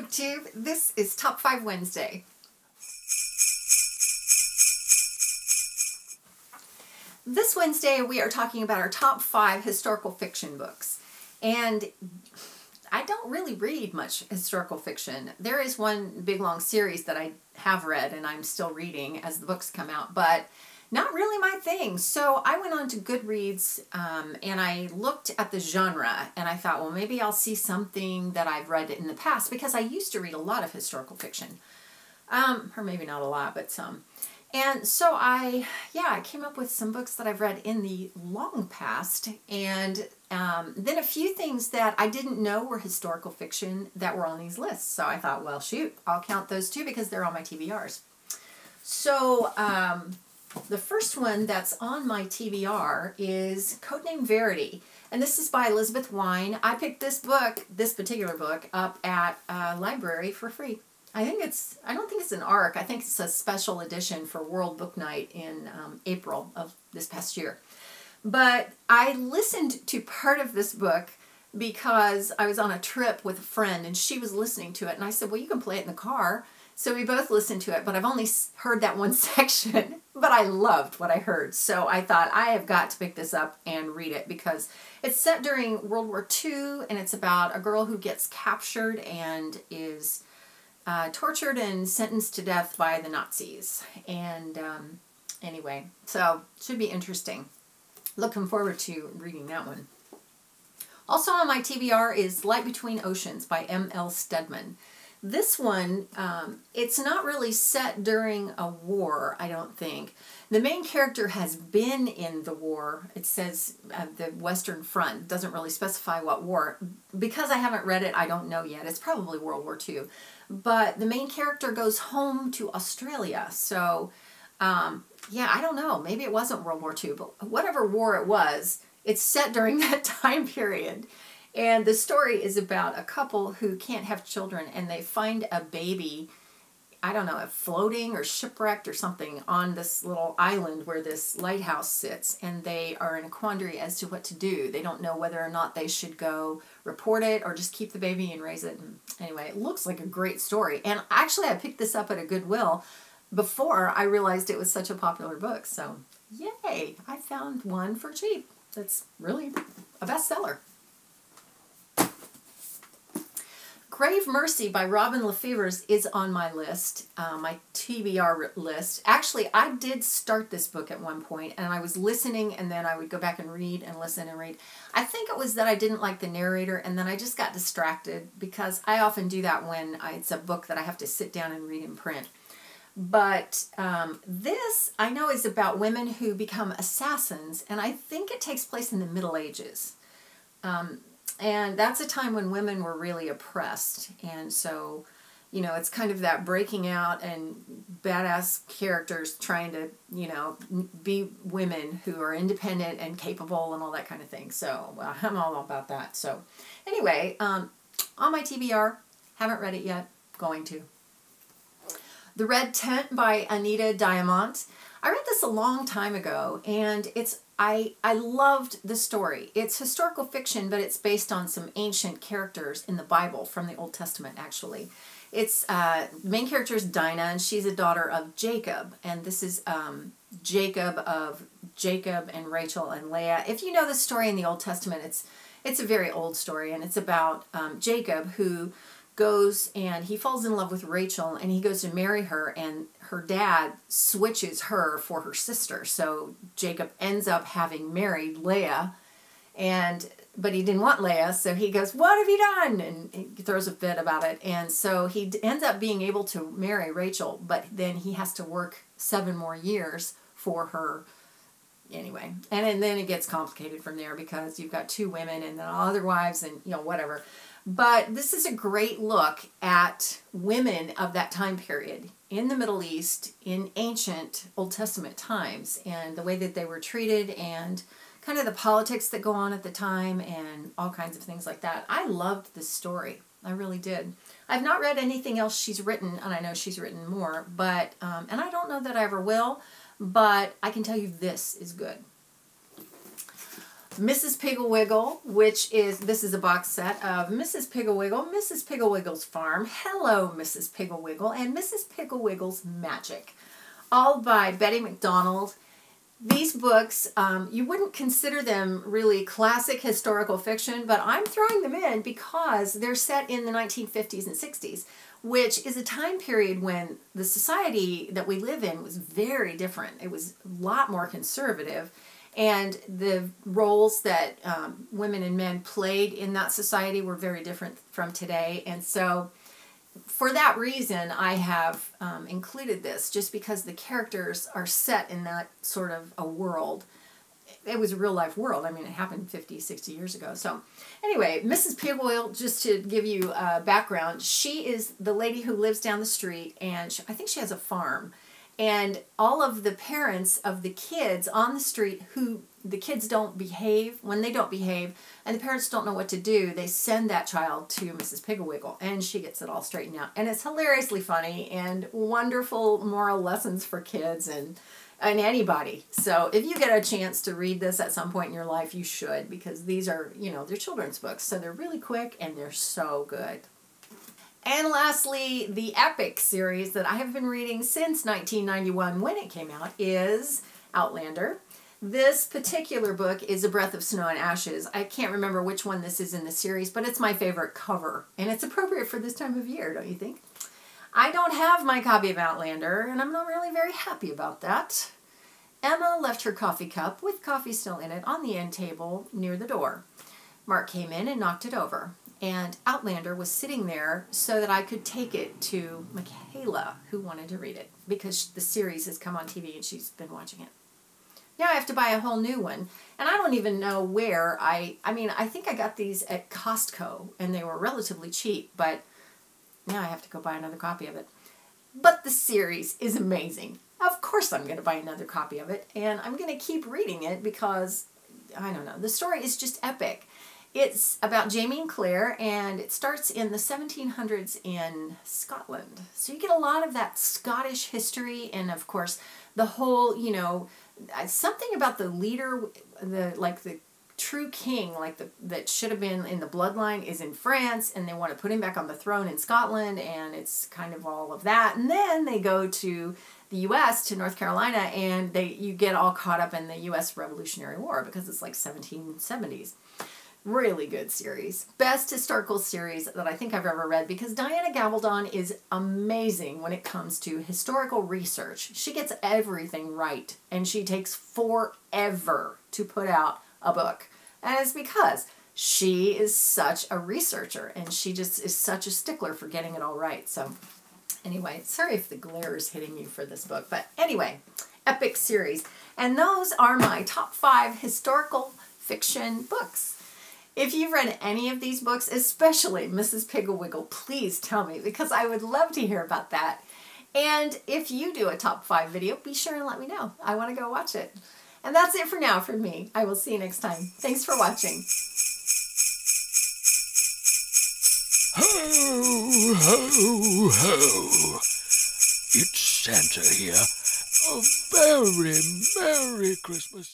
BookTube. This is Top 5 Wednesday. This Wednesday we are talking about our top 5 historical fiction books. And I don't really read much historical fiction. There is one big long series that I have read and I'm still reading as the books come out, but not really my thing. So I went on to Goodreads and I looked at the genre and I thought, well, maybe I'll see something that I've read in the past, because I used to read a lot of historical fiction. Or maybe not a lot, but some. And so I came up with some books that I've read in the long past, and then a few things that I didn't know were historical fiction that were on these lists. So I thought, well, shoot, I'll count those too because they're on my TBRs. So the first one that's on my TBR is Codename Verity, and this is by Elizabeth Wein. I picked this particular book, up at a library for free. I don't think it's an ARC. I think it's a special edition for World Book Night in April of this past year. But I listened to part of this book because I was on a trip with a friend and she was listening to it. And I said, well, you can play it in the car. So we both listened to it, but I've only heard that one section. But I loved what I heard. So I thought, I have got to pick this up and read it because it's set during World War II and it's about a girl who gets captured and is tortured and sentenced to death by the Nazis. And anyway, so should be interesting. Looking forward to reading that one. Also on my TBR is Light Between Oceans by M.L. Stedman. This one, it's not really set during a war, I don't think. The main character has been in the war. It says the Western Front. It doesn't really specify what war. Because I haven't read it, I don't know yet. It's probably World War II. But the main character goes home to Australia. So, yeah, I don't know. Maybe it wasn't World War II. But whatever war it was, it's set during that time period. And the story is about a couple who can't have children, and they find a baby, I don't know, floating or shipwrecked or something on this little island where this lighthouse sits, and they are in a quandary as to what to do. They don't know whether or not they should go report it or just keep the baby and raise it. And anyway, it looks like a great story. And actually, I picked this up at a Goodwill before I realized it was such a popular book. So, yay! I found one for cheap that's really a bestseller. Grave Mercy by Robin LeFevers is on my list, my TBR list. Actually, I did start this book at one point, and I was listening, and then I would go back and read and listen and read. I think it was that I didn't like the narrator, and then I just got distracted, because I often do that when it's a book that I have to sit down and read in print. But this, I know, is about women who become assassins, and I think it takes place in the Middle Ages. And that's a time when women were really oppressed. And so, you know, it's kind of that breaking out and badass characters trying to, you know, be women who are independent and capable and all that kind of thing. So, well, I'm all about that. So, anyway, on my TBR, haven't read it yet, going to. The Red Tent by Anita Diamant. I read this a long time ago, and I loved the story. It's historical fiction, but it's based on some ancient characters in the Bible from the Old Testament, actually. It's the main character is Dinah, and she's a daughter of Jacob, and this is Jacob and Rachel and Leah. If you know the story in the Old Testament, it's a very old story, and it's about Jacob, who goes and he falls in love with Rachel, and he goes to marry her, and her dad switches her for her sister. So Jacob ends up having married Leah, but he didn't want Leah, so he goes, "What have you done?" And he throws a fit about it. And so he ends up being able to marry Rachel, but then he has to work 7 more years for her. Anyway, and then it gets complicated from there, because you've got 2 women and then other wives and, you know, whatever. But this is a great look at women of that time period in the Middle East in ancient Old Testament times, and the way that they were treated, and kind of the politics that go on at the time, and all kinds of things like that. I loved this story. I really did. I've not read anything else she's written, and I know she's written more, but and I don't know that I ever will, but I can tell you this is good. Mrs. Piggle Wiggle, this is a box set of Mrs. Piggle Wiggle, Mrs. Piggle Wiggle's Farm, Hello, Mrs. Piggle Wiggle, and Mrs. Piggle Wiggle's Magic, all by Betty MacDonald. These books, you wouldn't consider them really classic historical fiction, but I'm throwing them in because they're set in the 1950s and 60s, which is a time period when the society that we live in was very different. It was a lot more conservative, and the roles that women and men played in that society were very different from today. And so for that reason, I have included this, just because the characters are set in that sort of a world. It was a real life world. I mean, it happened 50, 60 years ago. So anyway, Mrs. Piggle, just to give you a background, she is the lady who lives down the street, and I think she has a farm. And all of the parents of the kids on the street, who the kids don't behave, when they don't behave, and the parents don't know what to do, they send that child to Mrs. Piggle Wiggle, and she gets it all straightened out. And it's hilariously funny and wonderful moral lessons for kids and anybody. So if you get a chance to read this at some point in your life, you should, because these are, you know, they're children's books, so they're really quick and they're so good. And lastly, the epic series that I have been reading since 1991 when it came out is Outlander. This particular book is A Breath of Snow and Ashes. I can't remember which one this is in the series, but it's my favorite cover. And it's appropriate for this time of year, don't you think? I don't have my copy of Outlander, and I'm not really very happy about that. Emma left her coffee cup, with coffee still in it, on the end table near the door. Mark came in and knocked it over. And Outlander was sitting there so that I could take it to Michaela, who wanted to read it, because the series has come on TV and she's been watching it. Now I have to buy a whole new one, and I don't even know where. I mean, I think I got these at Costco, and they were relatively cheap, but now I have to go buy another copy of it. But the series is amazing. Of course I'm going to buy another copy of it, and I'm going to keep reading it because, I don't know, the story is just epic. It's about Jamie and Claire, and it starts in the 1700s in Scotland. So you get a lot of that Scottish history, and of course the whole, you know, something about the leader, the true king, that should have been in the bloodline, is in France, and they want to put him back on the throne in Scotland, and it's kind of all of that. And then they go to the U.S., to North Carolina, and you get all caught up in the U.S. Revolutionary War, because it's like 1770s. Really good series. Best historical series that I think I've ever read, because Diana Gabaldon is amazing when it comes to historical research. She gets everything right, and she takes forever to put out a book. And it's because she is such a researcher, and she just is such a stickler for getting it all right. So anyway, sorry if the glare is hitting you for this book, but anyway, epic series. And those are my top 5 historical fiction books. If you've read any of these books, especially Mrs. Piggle Wiggle, please tell me, because I would love to hear about that. And if you do a top 5 video, be sure and let me know. I want to go watch it. And that's it for now from me. I will see you next time. Thanks for watching. Ho, ho, ho. It's Santa here. A very Merry Christmas.